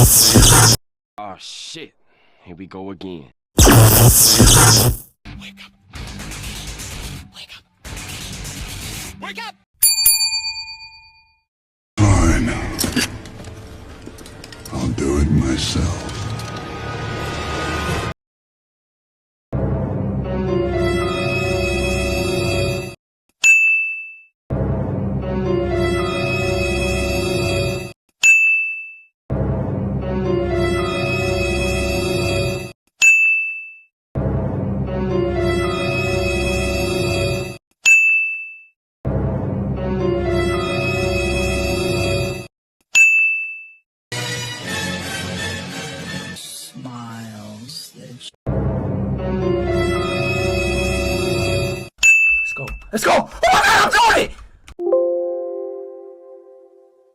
Oh shit. Here we go again. Wake up. Wake up. Wake up! Fine. I'll do it myself. Let's go!